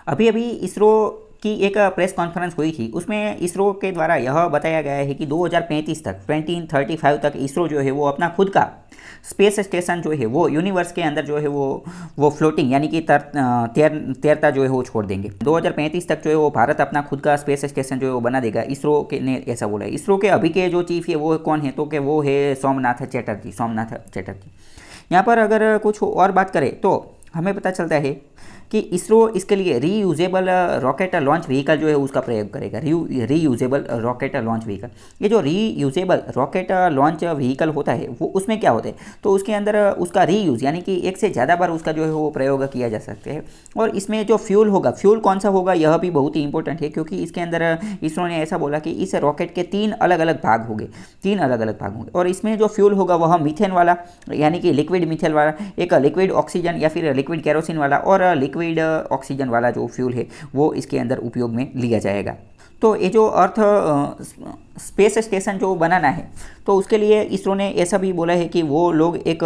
अभी अभी इसरो की एक प्रेस कॉन्फ्रेंस हुई थी, उसमें इसरो के द्वारा यह बताया गया है कि 2035 तक 2035 तक इसरो जो है वो अपना खुद का स्पेस स्टेशन जो है वो यूनिवर्स के अंदर जो है वो फ्लोटिंग यानी कि तैरता जो है वो छोड़ देंगे। 2035 तक जो है वो भारत अपना खुद का स्पेस स्टेशन जो है वो बना देगा, इसरो के ने ऐसा बोला है। इसरो के अभी के जो चीफ है वो कौन है, तो कि वो है सोमनाथ चटर्जी। यहाँ पर अगर कुछ और बात करें तो हमें पता चलता है कि इसरो इसके लिए रीयूजेबल रॉकेट लॉन्च व्हीकल जो है उसका प्रयोग करेगा। रीयूजेबल रॉकेट लॉन्च व्हीकल, ये जो रीयूजेबल रॉकेट लॉन्च व्हीकल होता है वो उसमें क्या होता है, तो उसके अंदर उसका रीयूज़ यानी कि एक से ज़्यादा बार उसका जो है वो प्रयोग किया जा सकता है। और इसमें जो फ्यूल होगा, फ्यूल कौन सा होगा यह भी बहुत ही इंपॉर्टेंट है, क्योंकि इसके अंदर इसरो ने ऐसा बोला कि इस रॉकेट के 3 अलग अलग भाग होंगे और इसमें जो फ्यूल होगा वह मीथेन वाला यानी कि लिक्विड मीथेन वाला, एक लिक्विड ऑक्सीजन या फिर लिक्विड केरोसिन वाला और लिक्विड ऑक्सीजन वाला जो फ्यूल है वो इसके अंदर उपयोग में लिया जाएगा। तो ये जो अर्थ स्पेस स्टेशन जो बनाना है तो उसके लिए इसरो ने ऐसा भी बोला है कि वो लोग एक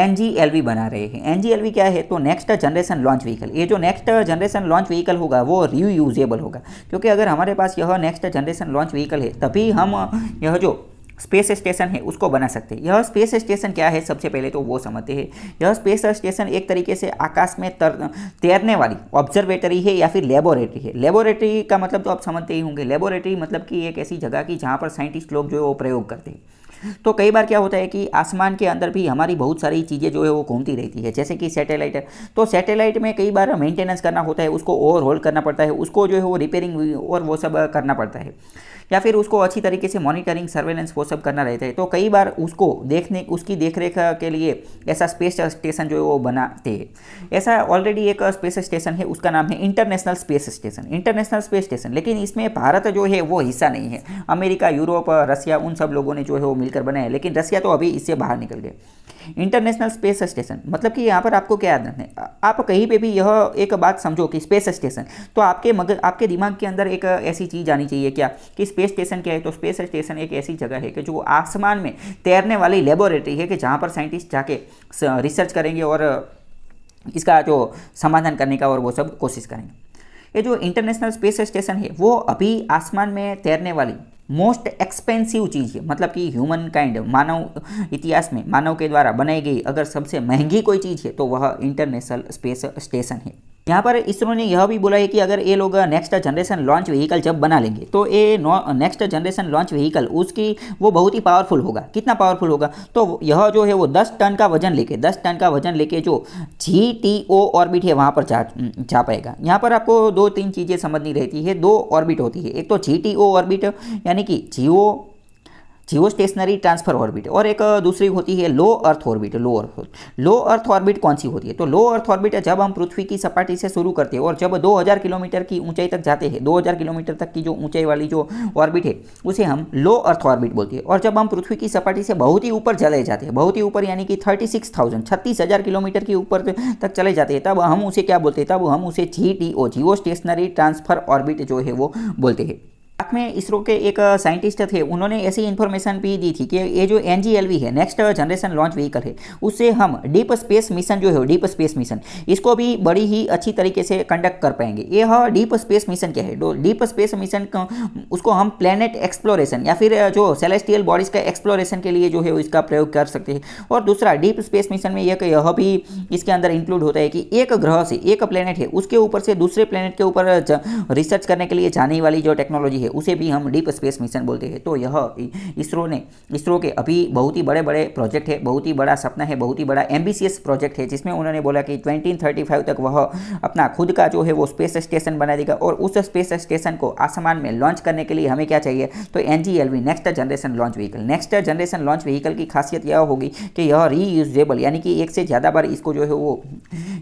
NGLV बना रहे हैं। NGLV क्या है, तो नेक्स्ट जनरेशन लॉन्च व्हीकल। ये जो नेक्स्ट जनरेशन लॉन्च व्हीकल होगा वो रीयूजेबल होगा, क्योंकि अगर हमारे पास यह नेक्स्ट जनरेशन लॉन्च व्हीकल है तभी हम यह जो स्पेस स्टेशन है उसको बना सकते हैं। यह स्पेस स्टेशन क्या है, सबसे पहले तो वो समझते हैं। यह स्पेस स्टेशन एक तरीके से आकाश में तैरने वाली ऑब्जर्वेटरी है या फिर लेबोरेटरी है। लेबोरेटरी का मतलब तो आप समझते ही होंगे। लेबोरेटरी मतलब कि एक ऐसी जगह की जहाँ पर साइंटिस्ट लोग जो है वो प्रयोग करते हैं। तो कई बार क्या होता है कि आसमान के अंदर भी हमारी बहुत सारी चीज़ें जो है वो घूमती रहती है, जैसे कि सैटेलाइट है। तो सैटेलाइट में कई बार मेंटेनेंस करना होता है, उसको ओवरहोल करना पड़ता है, उसको जो है वो रिपेयरिंग और वो सब करना पड़ता है, या फिर उसको अच्छी तरीके से मॉनिटरिंग सर्वेलेंस वो सब करना रहता है। तो कई बार उसकी देखरेख के लिए ऐसा स्पेस स्टेशन जो है वो बनाते हैं। ऐसा ऑलरेडी एक स्पेस स्टेशन है, उसका नाम है इंटरनेशनल स्पेस स्टेशन। लेकिन इसमें भारत जो है वो हिस्सा नहीं है। अमेरिका, यूरोप, रसिया उन सब लोगों ने जो है वो मिलकर बनाया, लेकिन रसिया तो अभी इससे बाहर निकल गए। इंटरनेशनल स्पेस स्टेशन मतलब कि यहाँ पर आपको क्या याद रखना है, आप कहीं पे भी यह एक बात समझो कि स्पेस स्टेशन, तो आपके दिमाग के अंदर एक ऐसी चीज़ आनी चाहिए क्या कि स्पेस स्टेशन क्या है। तो स्पेस स्टेशन एक ऐसी जगह है कि जो आसमान में तैरने वाली लेबोरेटरी है कि जहाँ पर साइंटिस्ट जाके रिसर्च करेंगे और इसका जो समाधान करने का और वो सब कोशिश करेंगे। ये जो इंटरनेशनल स्पेस स्टेशन है वो अभी आसमान में तैरने वाली मोस्ट एक्सपेंसिव चीज़ है, मतलब कि ह्यूमन काइंड मानव इतिहास में मानव के द्वारा बनाई गई अगर सबसे महंगी कोई चीज़ है तो वह इंटरनेशनल स्पेस स्टेशन है। यहाँ पर इसरो ने यह भी बोला है कि अगर ये लोग नेक्स्ट जनरेशन लॉन्च व्हीकल जब बना लेंगे तो ये नेक्स्ट जनरेशन लॉन्च व्हीकल उसकी वो बहुत ही पावरफुल होगा। कितना पावरफुल होगा, तो यह जो है वो 10 टन का वजन लेके जो GTO ऑर्बिट है वहाँ पर जा पाएगा। यहाँ पर आपको 2-3 चीज़ें समझनी रहती है। 2 ऑर्बिट होती है, एक तो GTO ऑर्बिट यानी कि जियो स्टेशनरी ट्रांसफर ऑर्बिट, और एक दूसरी होती है लो अर्थ ऑर्बिट। लो अर्थ ऑर्बिट कौन सी होती है, तो लो अर्थ ऑर्बिट जब हम पृथ्वी की सपाटी से शुरू करते हैं और जब 2000 किलोमीटर की ऊंचाई तक जाते हैं, 2000 किलोमीटर तक की जो ऊंचाई वाली जो ऑर्बिट है उसे हम लो अर्थ ऑर्बिट बोलते हैं। और जब हम पृथ्वी की सपाटी से बहुत ही ऊपर चले जाते हैं, बहुत ही ऊपर यानी कि 36,000 किलोमीटर के ऊपर तक चले जाते हैं, तब हम उसे क्या बोलते हैं, तब हम उसे GTO जियो स्टेशनरी ट्रांसफर ऑर्बिट जो है वो बोलते हैं। साथ में इसरो के एक साइंटिस्ट थे, उन्होंने ऐसी इन्फॉर्मेशन भी दी थी कि ये जो NGLV है नेक्स्ट जनरेशन लॉन्च व्हीकल है उससे हम डीप स्पेस मिशन जो है डीप स्पेस मिशन इसको भी बड़ी ही अच्छी तरीके से कंडक्ट कर पाएंगे। यह डीप स्पेस मिशन क्या है, डीप स्पेस मिशन उसको हम प्लैनेट एक्सप्लोरेशन या फिर जो सेलेस्टियल बॉडीज का एक्सप्लोरेशन के लिए जो है इसका प्रयोग कर सकते हैं। और दूसरा डीप स्पेस मिशन में यह भी इसके अंदर इंक्लूड होता है कि एक ग्रह से, एक प्लैनेट है उसके ऊपर से दूसरे प्लैनेट के ऊपर रिसर्च करने के लिए जाने वाली जो टेक्नोलॉजी है उसे भी हम डीप स्पेस मिशन बोलते हैं। तो यह इसरो के अभी बहुत ही बड़े बड़े प्रोजेक्ट है, बहुत ही बड़ा सपना है, बहुत ही बड़ा एम्बिशियस प्रोजेक्ट है, जिसमें उन्होंने बोला कि 2035 तक वह अपना खुद का जो है वो स्पेस स्टेशन बना देगा। और उस स्पेस स्टेशन को आसमान में लॉन्च करने के लिए हमें क्या चाहिए, तो NGLV next generation launch vehicle. Next generation launch vehicle की खासियत यह होगी कि यह रीयूजेबल यानी कि एक से ज़्यादा बार इसको जो है वो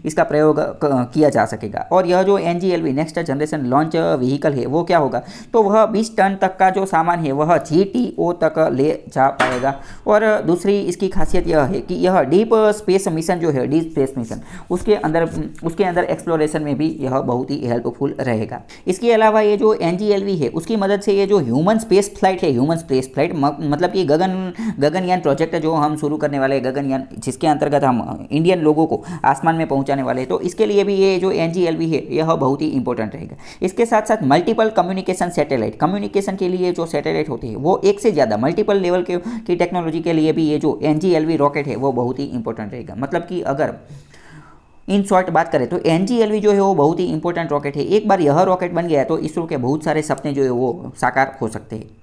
इसका प्रयोग किया जा सकेगा। और यह जो NGLV next generation launch vehicle है वो क्या होगा, तो वह यह 20 टन तक का जो सामान है वह GTO तक ले जा पाएगा। और दूसरी इसकी खासियत यह है कि यह डीप स्पेस मिशन जो है, डीप स्पेस मिशन, उसके अंदर एक्सप्लोरेशन में भी यह बहुत ही हेल्पफुल रहेगा। इसके अलावा ये जो NGLV है उसकी मदद से ये जो ह्यूमन स्पेस फ्लाइट है, ह्यूमन स्पेस फ्लाइट मतलब कि गगनयान प्रोजेक्ट जो हम शुरू करने वाले हैं, गगनयान, जिसके अंतर्गत हम इंडियन लोगों को आसमान में पहुंचाने वाले हैं, तो इसके लिए भी ये जो NGLV है यह बहुत ही इंपॉर्टेंट रहेगा। इसके साथ साथ मल्टीपल कम्युनिकेशन सैटेलाइट, कम्युनिकेशन के लिए जो सैटेलाइट होते हैं वो एक से ज़्यादा मल्टीपल लेवल की टेक्नोलॉजी के लिए भी ये जो NGLV रॉकेट है वो बहुत ही इंपॉर्टेंट रहेगा। मतलब कि अगर इन शॉर्ट बात करें तो NGLV जो है वो बहुत ही इंपॉर्टेंट रॉकेट है। एक बार यह रॉकेट बन गया तो इसरो के बहुत सारे सपने जो है वो साकार हो सकते हैं।